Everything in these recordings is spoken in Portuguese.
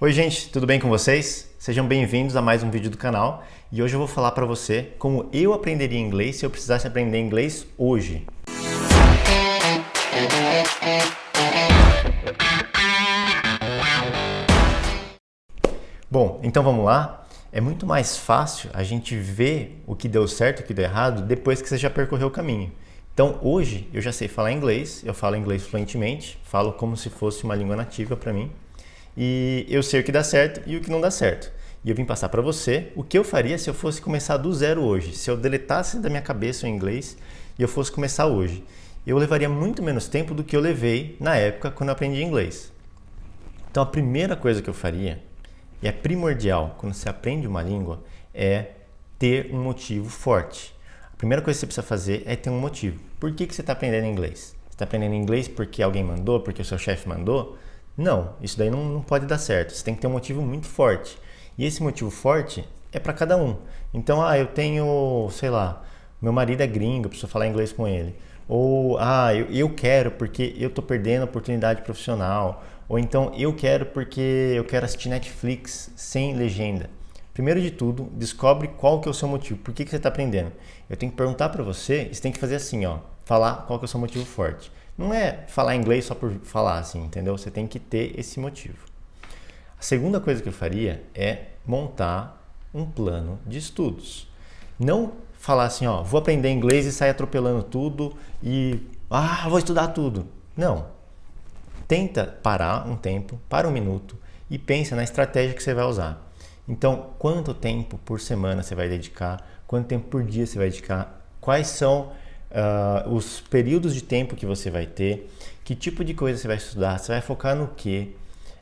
Oi gente, tudo bem com vocês? Sejam bem-vindos a mais um vídeo do canal e hoje eu vou falar para você como eu aprenderia inglês se eu precisasse aprender inglês hoje. Bom, então vamos lá. É muito mais fácil a gente ver o que deu certo e o que deu errado depois que você já percorreu o caminho. Então hoje eu já sei falar inglês, eu falo inglês fluentemente, falo como se fosse uma língua nativa para mim. E eu sei o que dá certo e o que não dá certo. E eu vim passar para você o que eu faria se eu fosse começar do zero hoje. Se eu deletasse da minha cabeça o inglês e eu fosse começar hoje. Eu levaria muito menos tempo do que eu levei na época quando eu aprendi inglês. Então a primeira coisa que eu faria, e é primordial quando você aprende uma língua, é ter um motivo forte. A primeira coisa que você precisa fazer é ter um motivo. Por que você está aprendendo inglês? Você está aprendendo inglês porque alguém mandou, porque o seu chefe mandou? Não, isso daí não pode dar certo. Você tem que ter um motivo muito forte. E esse motivo forte é para cada um. Então, eu tenho, sei lá, meu marido é gringo, eu preciso falar inglês com ele. Ou, eu quero porque eu tô perdendo a oportunidade profissional. Ou então, eu quero porque eu quero assistir Netflix sem legenda. Primeiro de tudo, descobre qual que é o seu motivo. Por que você está aprendendo? Eu tenho que perguntar para você, você tem que fazer assim, falar qual que é o seu motivo forte. Não é falar inglês só por falar assim, entendeu? Você tem que ter esse motivo. A segunda coisa que eu faria é montar um plano de estudos. Não falar assim, vou aprender inglês e sair atropelando tudo e, vou estudar tudo. Não. Tenta parar um tempo, para um minuto e pensa na estratégia que você vai usar. Então, quanto tempo por semana você vai dedicar? Quanto tempo por dia você vai dedicar? Quais são os períodos de tempo que você vai ter? Que tipo de coisa você vai estudar? Você vai focar no quê?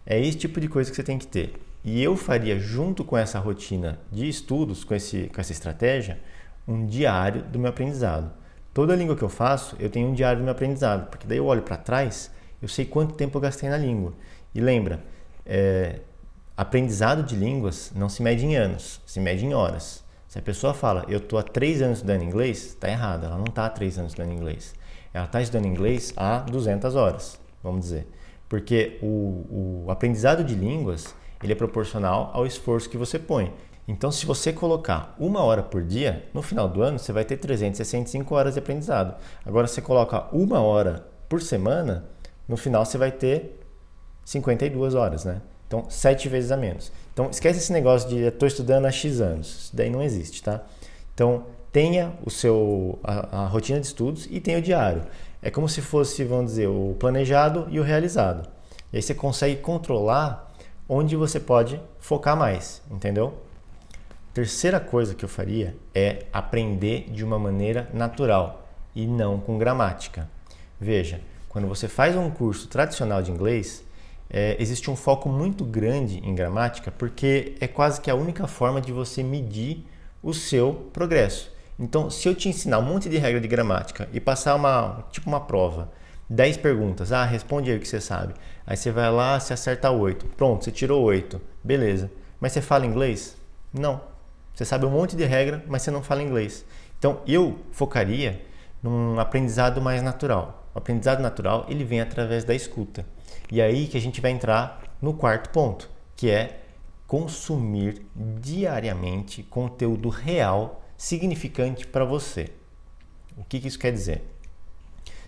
É esse tipo de coisa que você tem que ter. E eu faria, junto com essa rotina de estudos, com essa estratégia, um diário do meu aprendizado. Toda língua que eu faço, eu tenho um diário do meu aprendizado, porque daí eu olho para trás, eu sei quanto tempo eu gastei na língua. E lembra, aprendizado de línguas não se mede em anos, se mede em horas. Se a pessoa fala, eu estou há 3 anos estudando inglês, está errado, ela não está há 3 anos estudando inglês. Ela está estudando inglês há 200 horas, vamos dizer. Porque o aprendizado de línguas, ele é proporcional ao esforço que você põe. Então, se você colocar 1 hora por dia, no final do ano, você vai ter 365 horas de aprendizado. Agora, se você coloca 1 hora por semana, no final você vai ter 52 horas, né? Então, 7 vezes a menos. Então, esquece esse negócio de estou estudando há X anos. Isso daí não existe, tá? Então, tenha a rotina de estudos e tenha o diário. É como se fosse, vamos dizer, o planejado e o realizado. E aí você consegue controlar onde você pode focar mais, entendeu? Terceira coisa que eu faria é aprender de uma maneira natural e não com gramática. Veja, quando você faz um curso tradicional de inglês, existe um foco muito grande em gramática porque é quase que a única forma de você medir o seu progresso. Então, se eu te ensinar um monte de regra de gramática e passar uma prova, 10 perguntas, responde aí o que você sabe. Aí você vai lá, você acerta 8. Pronto, você tirou 8. Beleza. Mas você fala inglês? Não. Você sabe um monte de regra, mas você não fala inglês. Então, eu focaria num aprendizado mais natural. O aprendizado natural, ele vem através da escuta. E aí que a gente vai entrar no quarto ponto, que é consumir diariamente conteúdo real significante para você. O que isso quer dizer?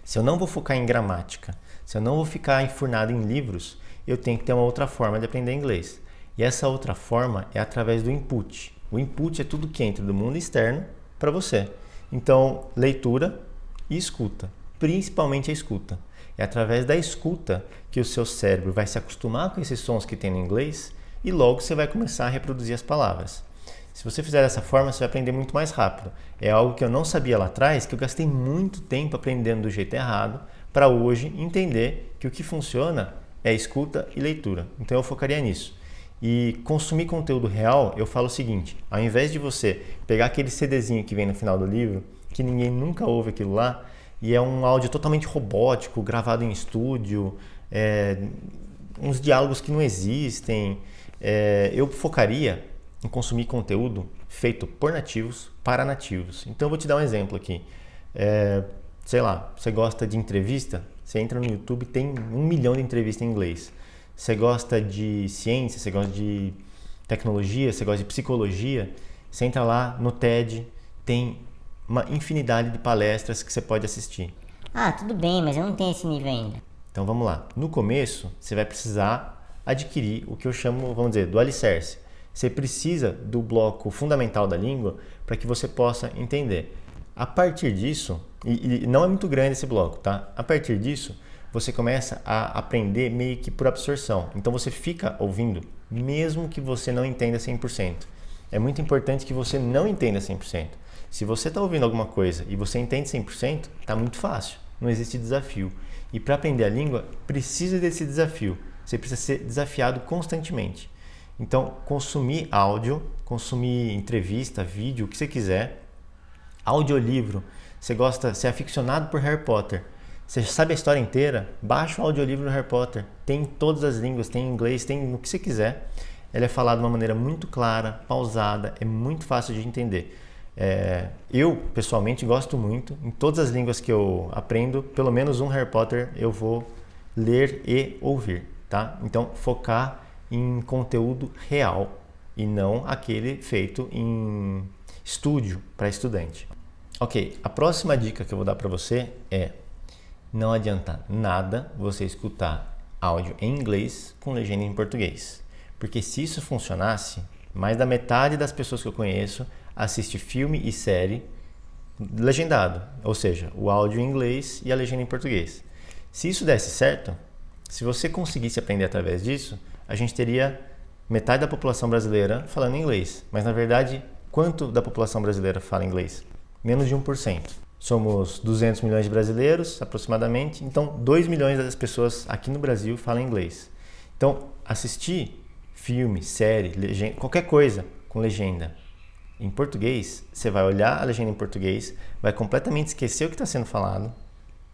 Se eu não vou focar em gramática, se eu não vou ficar enfurnado em livros, eu tenho que ter uma outra forma de aprender inglês. E essa outra forma é através do input. O input é tudo que entra do mundo externo para você. Então, leitura e escuta, principalmente a escuta. É através da escuta que o seu cérebro vai se acostumar com esses sons que tem no inglês e logo você vai começar a reproduzir as palavras. Se você fizer dessa forma, você vai aprender muito mais rápido. É algo que eu não sabia lá atrás, que eu gastei muito tempo aprendendo do jeito errado, para hoje entender que o que funciona é escuta e leitura. Então eu focaria nisso. E consumir conteúdo real, eu falo o seguinte, ao invés de você pegar aquele CDzinho que vem no final do livro, que ninguém nunca ouve aquilo lá, e é um áudio totalmente robótico, gravado em estúdio, uns diálogos que não existem, eu focaria em consumir conteúdo feito por nativos para nativos. Então eu vou te dar um exemplo aqui. Sei lá, você gosta de entrevista? Você entra no YouTube, tem 1 milhão de entrevistas em inglês. você gosta de ciência, você gosta de tecnologia, você gosta de psicologia, você entra lá no TED, tem uma infinidade de palestras que você pode assistir. Ah, tudo bem, mas eu não tenho esse nível ainda. Então vamos lá. No começo, você vai precisar adquirir o que eu chamo, vamos dizer, do alicerce. Você precisa do bloco fundamental da língua para que você possa entender. A partir disso, e não é muito grande esse bloco, tá? A partir disso, você começa a aprender meio que por absorção. Então você fica ouvindo, mesmo que você não entenda 100%. É muito importante que você não entenda 100%. Se você está ouvindo alguma coisa e você entende 100%, está muito fácil. Não existe desafio. E para aprender a língua, precisa desse desafio. Você precisa ser desafiado constantemente. Então, consumir áudio, consumir entrevista, vídeo, o que você quiser. Audiolivro. Você é aficionado por Harry Potter. Você sabe a história inteira? Baixa o audiolivro do Harry Potter. Tem em todas as línguas, tem em inglês, tem o que você quiser. Ele é falado de uma maneira muito clara, pausada, é muito fácil de entender. Eu, pessoalmente, gosto muito. Em todas as línguas que eu aprendo, pelo menos um Harry Potter eu vou ler e ouvir, tá? Então, focar em conteúdo real e não aquele feito em estúdio para estudante. Ok, a próxima dica que eu vou dar para você é: não adianta nada você escutar áudio em inglês com legenda em português. Porque se isso funcionasse, mais da metade das pessoas que eu conheço assiste filme e série legendado, ou seja, o áudio em inglês e a legenda em português. Se isso desse certo, se você conseguisse aprender através disso, a gente teria metade da população brasileira falando inglês. Mas na verdade, quanto da população brasileira fala inglês? Menos de 1%. Somos 200 milhões de brasileiros, aproximadamente, então 2 milhões das pessoas aqui no Brasil falam inglês. Então, assistir filme, série, legenda, qualquer coisa com legenda em português, você vai olhar a legenda em português, vai completamente esquecer o que está sendo falado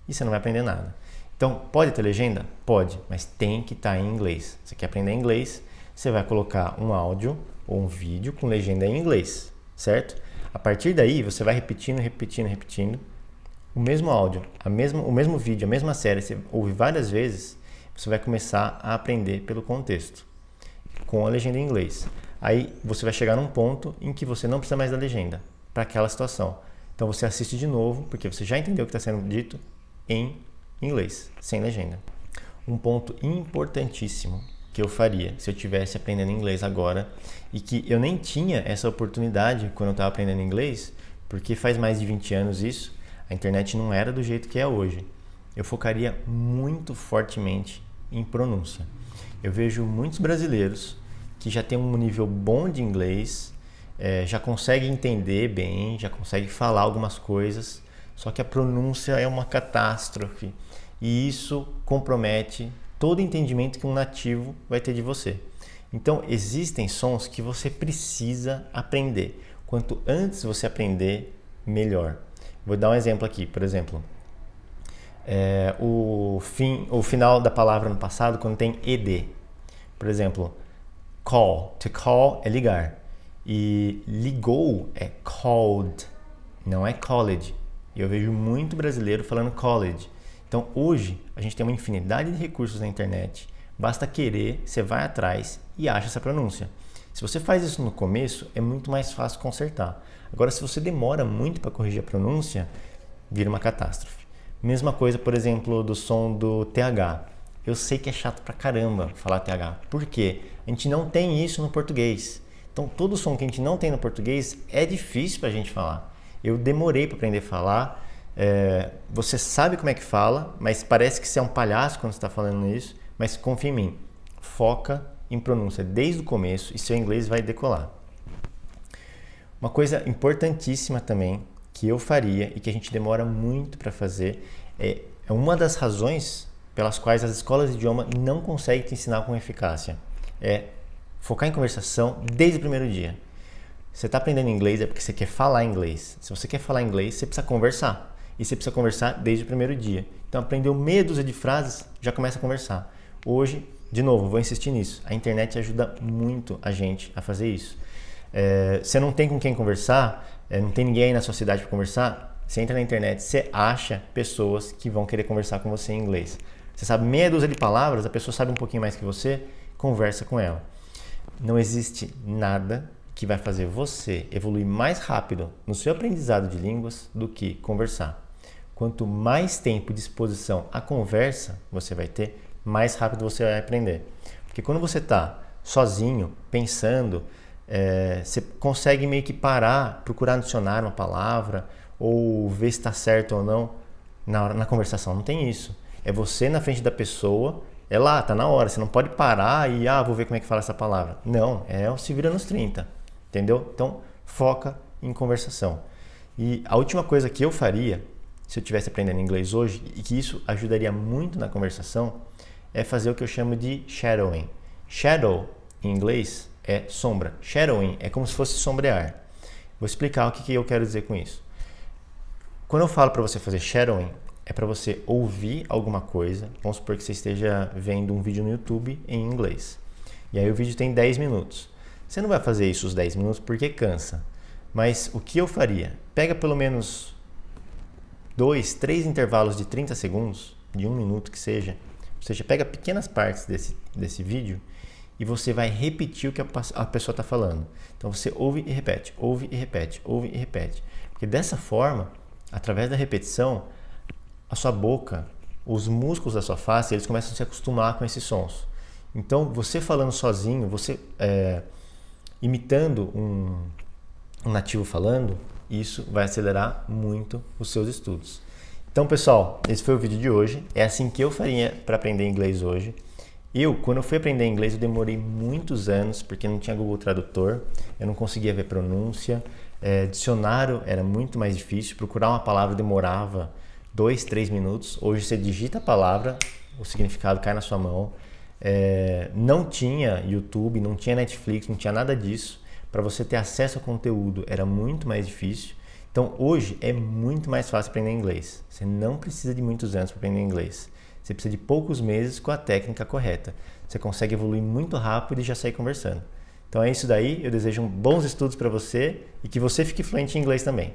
e você não vai aprender nada. Então, pode ter legenda? Pode, mas tem que estar em inglês. Você quer aprender inglês, você vai colocar um áudio ou um vídeo com legenda em inglês, certo? A partir daí, você vai repetindo o mesmo áudio, o mesmo vídeo, a mesma série, você ouve várias vezes, você vai começar a aprender pelo contexto, com a legenda em inglês. Aí você vai chegar num ponto em que você não precisa mais da legenda para aquela situação. Então você assiste de novo, porque você já entendeu o que está sendo dito em inglês, sem legenda. Um ponto importantíssimo que eu faria se eu estivesse aprendendo inglês agora e que eu nem tinha essa oportunidade quando eu estava aprendendo inglês, porque faz mais de 20 anos isso, a internet não era do jeito que é hoje. Eu focaria muito fortemente em pronúncia. Eu vejo muitos brasileiros que já têm um nível bom de inglês, já conseguem entender bem, já conseguem falar algumas coisas, só que a pronúncia é uma catástrofe e isso compromete todo o entendimento que um nativo vai ter de você. Então, existem sons que você precisa aprender. Quanto antes você aprender, melhor. Vou dar um exemplo aqui, por exemplo, o final da palavra no passado, quando tem ed. Por exemplo, call. To call é ligar. E ligou é called, não é college. E eu vejo muito brasileiro falando college. Então, hoje, a gente tem uma infinidade de recursos na internet. Basta querer, você vai atrás e acha essa pronúncia. Se você faz isso no começo, é muito mais fácil consertar. Agora, se você demora muito para corrigir a pronúncia, vira uma catástrofe. Mesma coisa, por exemplo, do som do TH. Eu sei que é chato pra caramba falar TH. Por quê? A gente não tem isso no português. Então, todo som que a gente não tem no português é difícil pra gente falar. Eu demorei para aprender a falar. Você sabe como é que fala, mas parece que você é um palhaço quando você está falando isso. Mas confia em mim. Foca em pronúncia desde o começo e seu inglês vai decolar. Uma coisa importantíssima também que eu faria e que a gente demora muito para fazer é uma das razões pelas quais as escolas de idioma não conseguem te ensinar com eficácia. É focar em conversação desde o primeiro dia. Você está aprendendo inglês é porque você quer falar inglês. Se você quer falar inglês, você precisa conversar. E você precisa conversar desde o primeiro dia. Então, aprendeu meia dúzia de frases, já começa a conversar. Hoje, de novo, vou insistir nisso. A internet ajuda muito a gente a fazer isso. Você não tem com quem conversar, não tem ninguém aí na sua cidade para conversar, você entra na internet, você acha pessoas que vão querer conversar com você em inglês. Você sabe meia dúzia de palavras, a pessoa sabe um pouquinho mais que você, conversa com ela. Não existe nada que vai fazer você evoluir mais rápido no seu aprendizado de línguas do que conversar. Quanto mais tempo de exposição à conversa você vai ter, mais rápido você vai aprender. Porque quando você está sozinho, pensando, você consegue meio que parar, procurar no dicionário uma palavra ou ver se está certo ou não. Na conversação não tem isso. É você na frente da pessoa, é lá, tá na hora. Você não pode parar e, vou ver como é que fala essa palavra. Não, se vira nos 30, entendeu? Então, foca em conversação. E a última coisa que eu faria, se eu estivesse aprendendo inglês hoje, e que isso ajudaria muito na conversação, é fazer o que eu chamo de shadowing. Shadow, em inglês, é sombra. Shadowing é como se fosse sombrear. Vou explicar o que eu quero dizer com isso. Quando eu falo para você fazer shadowing, é para você ouvir alguma coisa. Vamos supor que você esteja vendo um vídeo no YouTube em inglês. E aí o vídeo tem 10 minutos. Você não vai fazer isso os 10 minutos porque cansa. Mas o que eu faria? Pega pelo menos 2, 3 intervalos de 30 segundos, de 1 minuto que seja. Ou seja, pega pequenas partes desse vídeo e você vai repetir o que a pessoa está falando. Então você ouve e repete, ouve e repete, ouve e repete. Porque dessa forma, através da repetição, a sua boca, os músculos da sua face, eles começam a se acostumar com esses sons. Então, você falando sozinho, você imitando um nativo falando, isso vai acelerar muito os seus estudos. Então, pessoal, esse foi o vídeo de hoje. É assim que eu faria para aprender inglês hoje. Quando eu fui aprender inglês, eu demorei muitos anos, porque não tinha Google Tradutor, eu não conseguia ver pronúncia, dicionário era muito mais difícil, procurar uma palavra demorava 2, 3 minutos. Hoje você digita a palavra, o significado cai na sua mão. Não tinha YouTube, não tinha Netflix, não tinha nada disso. Para você ter acesso ao conteúdo era muito mais difícil. Então hoje é muito mais fácil aprender inglês. Você não precisa de muitos anos para aprender inglês. Você precisa de poucos meses com a técnica correta. Você consegue evoluir muito rápido e já sair conversando. Então é isso daí. Eu desejo bons estudos para você e que você fique fluente em inglês também.